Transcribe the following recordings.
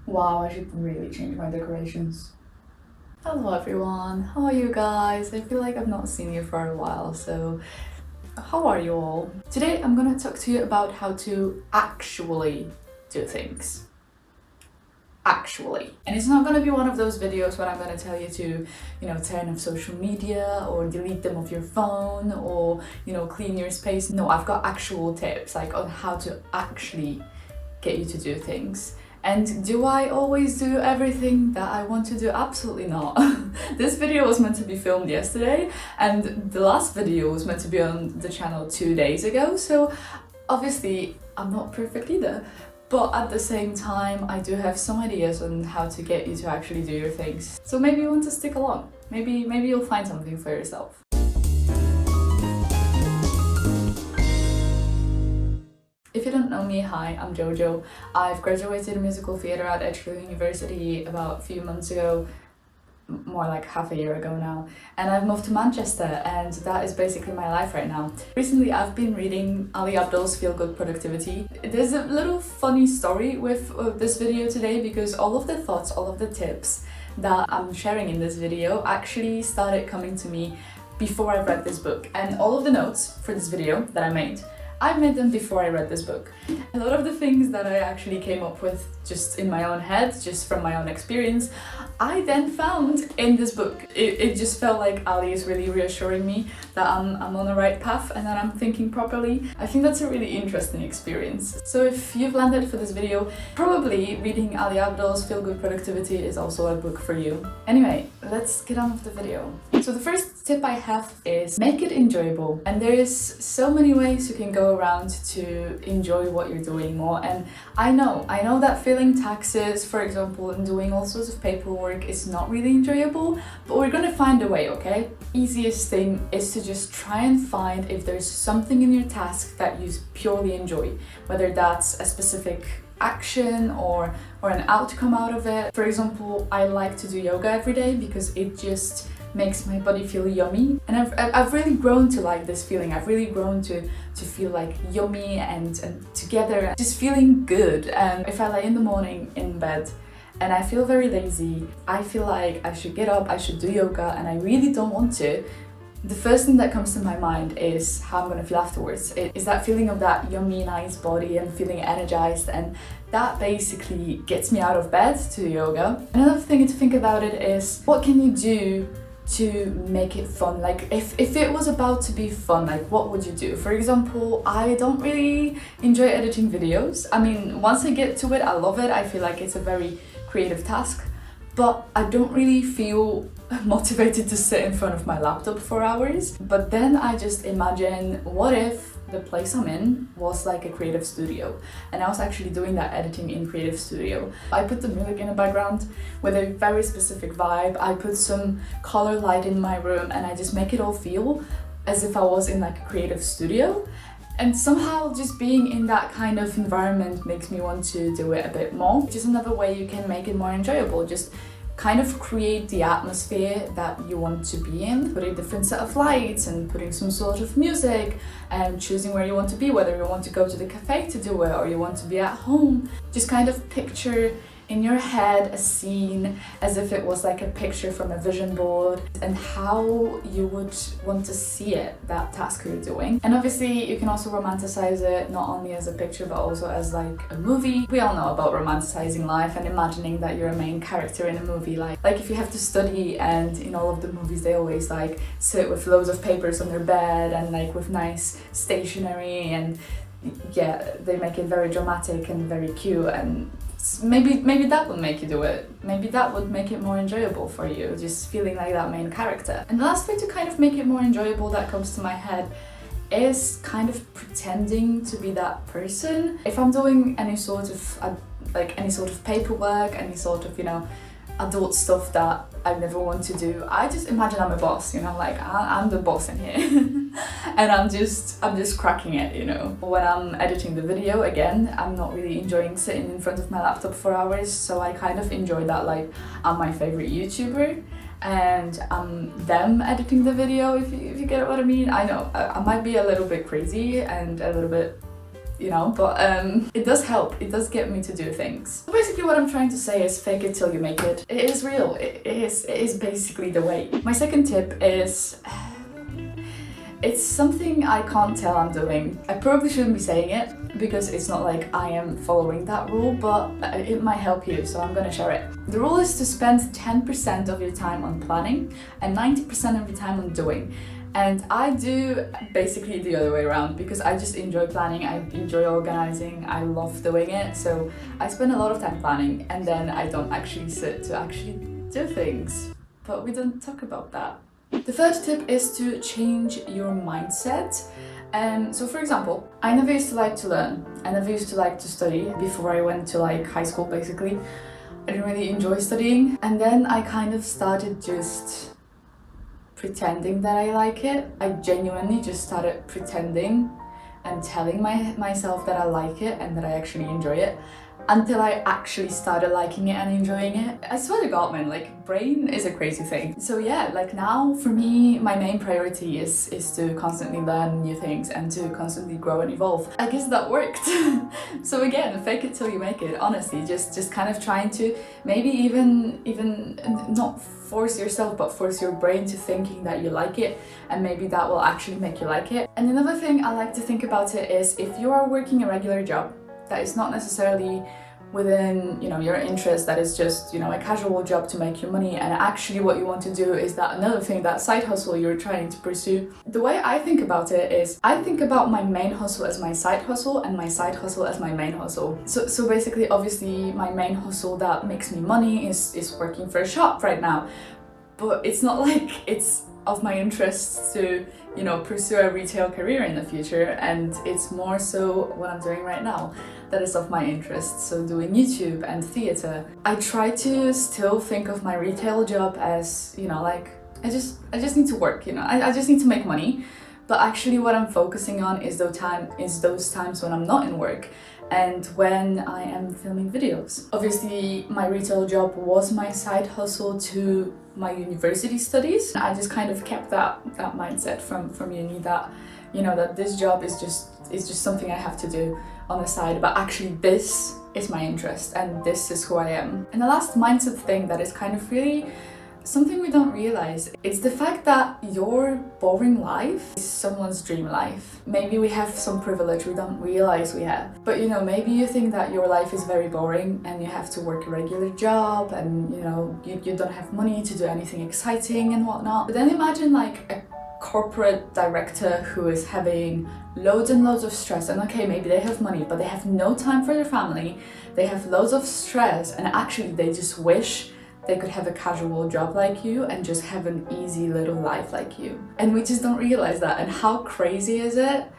Wow, I should really change my decorations. Hello everyone, how are you guys? I feel like I've not seen you for a while, so how are you all? Today I'm gonna talk to you about how to actually do things. Actually. And it's not gonna be one of those videos where I'm gonna tell you to, turn off social media or delete them off your phone or, clean your space. No, I've got actual tips like on how to actually get you to do things. And do I always do everything that I want to do? Absolutely not. This video was meant to be filmed yesterday and the last video was meant to be on the channel 2 days ago, so obviously I'm not perfect either. But at the same time, I do have some ideas on how to get you to actually do your things. So maybe you want to stick along. Maybe you'll find something for yourself. If you don't know me, hi, I'm JoJo. I've graduated in musical theatre at Edgefield University about a few months ago, more like half a year ago now, and I've moved to Manchester, and that is basically my life right now. Recently I've been reading Ali Abdaal's Feel Good Productivity. There's a little funny story with this video today because all of the thoughts, all of the tips that I'm sharing in this video actually started coming to me before I read this book, and all of the notes for this video that I made them before I read this book. A lot of the things that I actually came up with just in my own head, just from my own experience, I then found in this book. It just felt like Ali is really reassuring me that I'm on the right path and that I'm thinking properly. I think that's a really interesting experience. So if you've landed for this video, probably reading Ali Abdaal's Feel Good Productivity is also a book for you. Anyway, let's get on with the video. So the first tip I have is make it enjoyable. And there is so many ways you can go around to enjoy what you're doing more. And I know that filling taxes, for example, and doing all sorts of paperwork is not really enjoyable, but we're gonna find a way, okay? Easiest thing is to just try and find if there's something in your task that you purely enjoy, whether that's a specific action or an outcome out of it. For example, I like to do yoga every day because it just makes my body feel yummy, and I've really grown to like this feeling. I've really grown to feel like yummy and together, just feeling good. And if I lay in the morning in bed and I feel very lazy, I feel like I should get up, I should do yoga, and I really don't want to, the first thing that comes to my mind is how I'm gonna feel afterwards. It is that feeling of that yummy, nice body and feeling energized, and that basically gets me out of bed to do yoga. Another thing to think about it is, what can you do to make it fun? Like if it was about to be fun, like what would you do? For example, I don't really enjoy editing videos. I mean, once I get to it, I love it. I feel like it's a very creative task, but I don't really feel motivated to sit in front of my laptop for hours. But then I just imagine, what if the place I'm in was like a creative studio, and I was actually doing that editing in creative studio. I put the music in the background with a very specific vibe. I put some color light in my room, and I just make it all feel as if I was in like a creative studio. And somehow just being in that kind of environment makes me want to do it a bit more. Just another way you can make it more enjoyable. Just kind of create the atmosphere that you want to be in, putting a different set of lights and putting some sort of music and choosing where you want to be, whether you want to go to the cafe to do it or you want to be at home. Just kind of picture in your head a scene as if it was like a picture from a vision board, and how you would want to see it, that task you're doing. And obviously you can also romanticize it, not only as a picture but also as like a movie. We all know about romanticizing life and imagining that you're a main character in a movie. Like if you have to study, and in all of the movies they always like sit with loads of papers on their bed and like with nice stationery, and yeah, they make it very dramatic and very cute, and maybe that would make you do it. Maybe that would make it more enjoyable for you, just feeling like that main character. And the last way to kind of make it more enjoyable that comes to my head is kind of pretending to be that person. If I'm doing any sort of paperwork, any sort of, adult stuff that I never want to do, I just imagine I'm a boss, like I'm the boss in here. And I'm just cracking it, When I'm editing the video, again, I'm not really enjoying sitting in front of my laptop for hours, so I kind of enjoy that, like I'm my favorite YouTuber and I'm them editing the video, if you get what I mean. I know I might be a little bit crazy and a little bit you know, but it does help. It does get me to do things. So basically what I'm trying to say is fake it till you make it. It is real. It is basically the way. My second tip is, it's something I can't tell I'm doing. I probably shouldn't be saying it because it's not like I am following that rule, but it might help you, so I'm gonna share it. The rule is to spend 10% of your time on planning and 90% of your time on doing. And I do basically the other way around because I just enjoy planning, I enjoy organizing, I love doing it. So I spend a lot of time planning and then I don't actually sit to actually do things. But we don't talk about that. The third tip is to change your mindset. So for example, I never used to like to learn. I never used to like to study before I went to like high school basically. I didn't really enjoy studying. And then I kind of started just pretending that I like it. I genuinely just started pretending and telling myself that I like it and that I actually enjoy it, until I actually started liking it and enjoying it. I swear to God, man, like brain is a crazy thing. So yeah, like now for me, my main priority is to constantly learn new things and to constantly grow and evolve. I guess that worked. So again, fake it till you make it. Honestly, just kind of trying to maybe even not force yourself, but force your brain to thinking that you like it, and maybe that will actually make you like it. And another thing I like to think about it is, if you are working a regular job that is not necessarily within, you know, your interest, that is just, you know, a casual job to make you money, and actually what you want to do is that another thing, that side hustle you're trying to pursue. The way I think about it is, I think about my main hustle as my side hustle and my side hustle as my main hustle. So basically, obviously my main hustle that makes me money is working for a shop right now, but it's not like it's of my interest to, you know, pursue a retail career in the future, and it's more so what I'm doing right now that is of my interest. So doing YouTube and theatre. I try to still think of my retail job as, you know, like I just need to work, you know, I just need to make money. But actually what I'm focusing on is those times when I'm not in work and when I am filming videos. Obviously my retail job was my side hustle to my university studies. I just kind of kept that mindset from uni, that, you know, that this job is just something I have to do on the side, but actually this is my interest and this is who I am. And the last mindset thing that is kind of really something we don't realize, it's the fact that your boring life is someone's dream life. Maybe we have some privilege we don't realize we have. But you know, maybe you think that your life is very boring and you have to work a regular job and you know, you don't have money to do anything exciting and whatnot. But then imagine like a corporate director who is having loads and loads of stress, and okay, maybe they have money, but they have no time for their family, they have loads of stress, and actually they just wish they could have a casual job like you and just have an easy little life like you. And we just don't realize that. And how crazy is it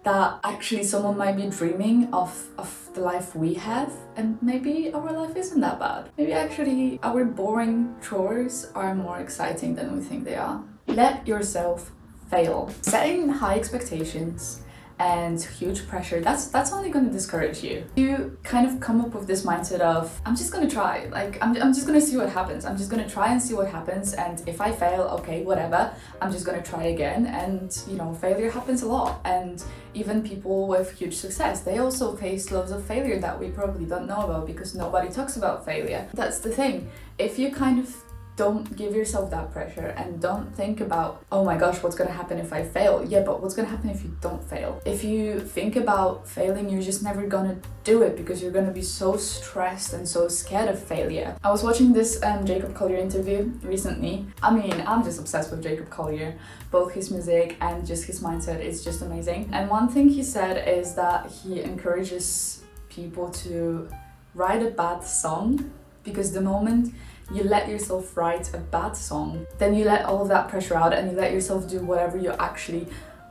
that actually someone might be dreaming of the life we have, and maybe our life isn't that bad. Maybe actually our boring chores are more exciting than we think they are. Let yourself fail. Setting high expectations and huge pressure, that's only going to discourage you. You kind of come up with this mindset of, I'm just going to try, like I'm just going to see what happens. I'm just going to try and see what happens, and if I fail, okay, whatever, I'm just going to try again. And you know, failure happens a lot, and even people with huge success, they also face loads of failure that we probably don't know about because nobody talks about failure. That's the thing. If you kind of don't give yourself that pressure and don't think about, oh my gosh, what's gonna happen if I fail? Yeah, but what's gonna happen if you don't fail? If you think about failing, you're just never gonna do it because you're gonna be so stressed and so scared of failure. I was watching this Jacob Collier interview recently. I mean, I'm just obsessed with Jacob Collier. Both his music and just his mindset is just amazing. And one thing he said is that he encourages people to write a bad song, because the moment you let yourself write a bad song, then you let all of that pressure out and you let yourself do whatever you actually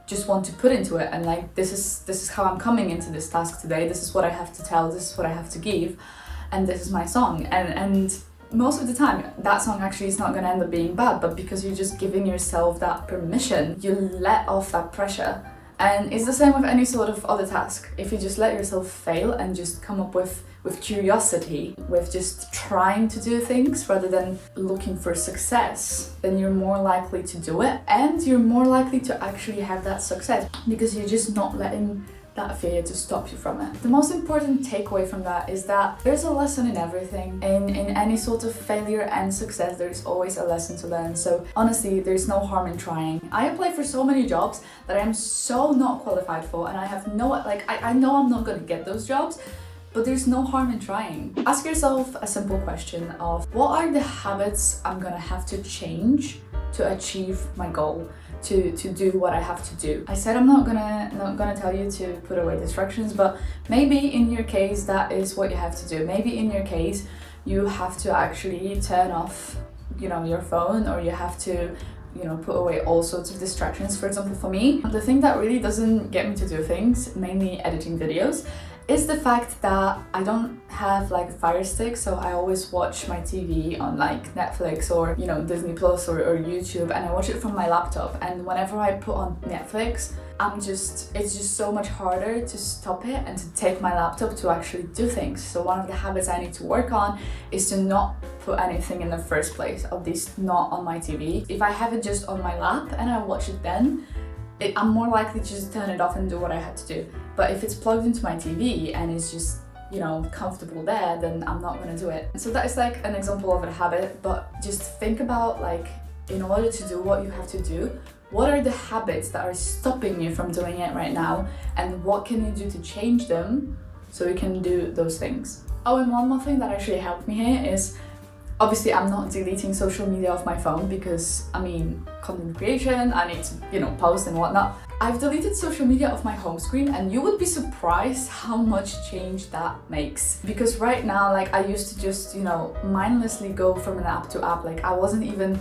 just want to put into it. And like, this is how I'm coming into this task today, this is what I have to tell, this is what I have to give, and this is my song. And most of the time that song actually is not going to end up being bad, but because you're just giving yourself that permission, you let off that pressure. And it's the same with any sort of other task. If you just let yourself fail and just come up with curiosity, with just trying to do things rather than looking for success, then you're more likely to do it, and you're more likely to actually have that success because you're just not letting that fear to stop you from it. The most important takeaway from that is that there's a lesson in everything. In any sort of failure and success, there's always a lesson to learn. So honestly, there's no harm in trying. I apply for so many jobs that I am so not qualified for, and I have no, I know I'm not gonna get those jobs, but there's no harm in trying. Ask yourself a simple question of, what are the habits I'm gonna have to change to achieve my goal? To do what I have to do. I said I'm not gonna tell you to put away distractions, but maybe in your case that is what you have to do. Maybe in your case you have to actually turn off, your phone, or you have to, put away all sorts of distractions. For example, for me, the thing that really doesn't get me to do things, mainly editing videos, is the fact that I don't have like a Fire Stick, so I always watch my TV on like Netflix or Disney Plus or YouTube, and I watch it from my laptop. And whenever I put on Netflix, it's just so much harder to stop it and to take my laptop to actually do things. So one of the habits I need to work on is to not put anything in the first place, at least not on my TV. If I have it just on my lap and I watch it then, I'm more likely to just turn it off and do what I had to do. But if it's plugged into my TV and it's just, comfortable there, then I'm not gonna do it. So that is like an example of a habit, but just think about, like, in order to do what you have to do, what are the habits that are stopping you from doing it right now, and what can you do to change them so you can do those things. Oh, and one more thing that actually helped me here is, obviously, I'm not deleting social media off my phone because, content creation, I need to, post and whatnot. I've deleted social media off my home screen, and you would be surprised how much change that makes. Because right now, I used to just, mindlessly go from an app to app. I wasn't even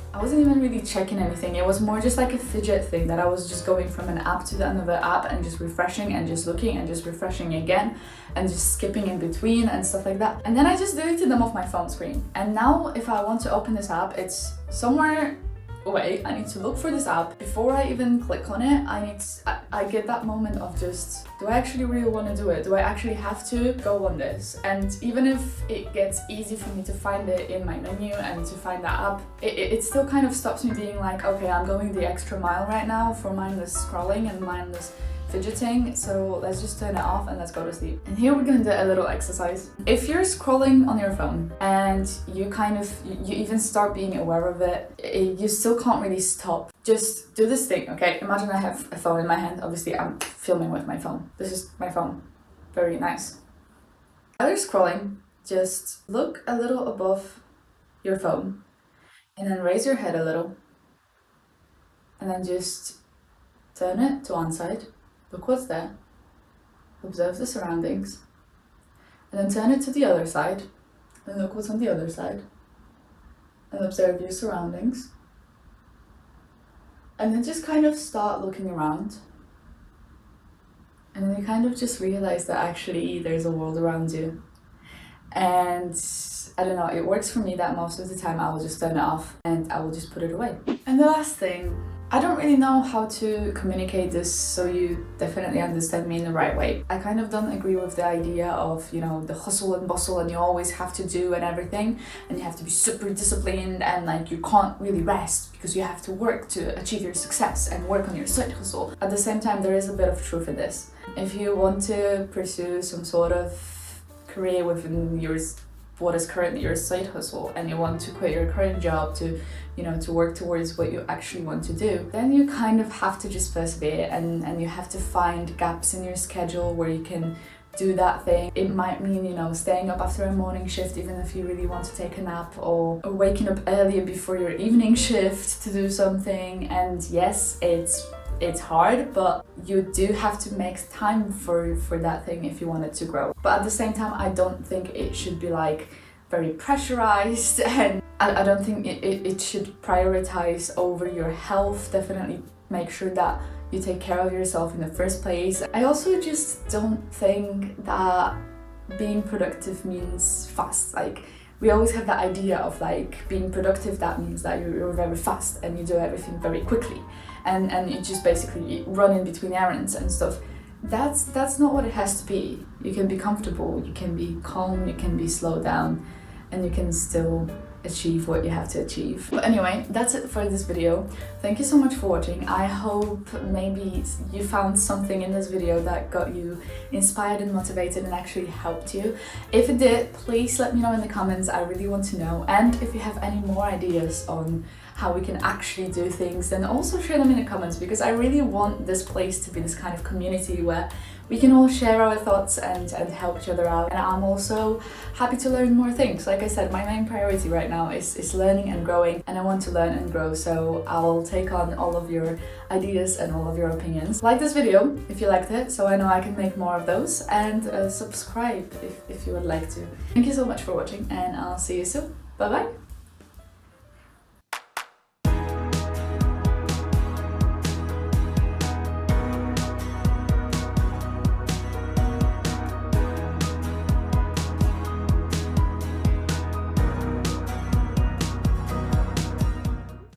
really checking anything. It was more just like a fidget thing, that I was just going from an app to another app and just refreshing and just looking and just refreshing again and just skipping in between and stuff like that. And then I just deleted them off my phone screen. And now if I want to open this app, it's somewhere away. I need to look for this app. Before I even click on it, I get that moment of just, do I actually really want to do it? Do I actually have to go on this? And even if it gets easy for me to find it in my menu and to find that app, it still kind of stops me being like, okay, I'm going the extra mile right now for mindless scrolling and mindless fidgeting, so let's just turn it off and let's go to sleep. And here we're gonna do a little exercise. If you're scrolling on your phone and you even start being aware of it, you still can't really stop. Just do this thing, okay? Imagine I have a phone in my hand. Obviously, I'm filming with my phone. This is my phone. Very nice. While you're scrolling, just look a little above your phone and then raise your head a little and then just turn it to one side. Look what's there, observe the surroundings, and then turn it to the other side, and look what's on the other side, and observe your surroundings. And then just kind of start looking around, and then you kind of just realize that actually there's a world around you. And I don't know, it works for me that most of the time I will just turn it off and I will just put it away. And the last thing, I don't really know how to communicate this so you definitely understand me in the right way. I kind of don't agree with the idea of, the hustle and bustle and you always have to do and everything, and you have to be super disciplined and you can't really rest because you have to work to achieve your success and work on your side hustle. At the same time, there is a bit of truth in this. If you want to pursue some sort of career within what is currently your side hustle, and you want to quit your current job to work towards what you actually want to do, then you kind of have to just persevere and you have to find gaps in your schedule where you can do that thing. It might mean, staying up after a morning shift even if you really want to take a nap, or waking up earlier before your evening shift to do something. And yes, it's hard, but you do have to make time for that thing if you want it to grow. But at the same time, I don't think it should be very pressurized, and I don't think it should prioritize over your health. Definitely make sure that you take care of yourself in the first place. I also just don't think that being productive means fast. We always have that idea of being productive, that means that you're very fast and you do everything very quickly and you just basically run in between errands and stuff. That's not what it has to be. You can be comfortable, you can be calm, you can be slowed down, and you can still achieve what you have to achieve. But anyway, that's it for this video. Thank you so much for watching. I hope maybe you found something in this video that got you inspired and motivated and actually helped you. If it did, please let me know in the comments. I really want to know. And if you have any more ideas on how we can actually do things, then also share them in the comments, because I really want this place to be this kind of community where we can all share our thoughts and help each other out. And I'm also happy to learn more things. Like I said, my main priority right now is learning and growing, and I want to learn and grow, so I'll take on all of your ideas and all of your opinions. Like this video if you liked it, so I know I can make more of those, and subscribe if you would like to. Thank you so much for watching, and I'll see you soon. Bye bye!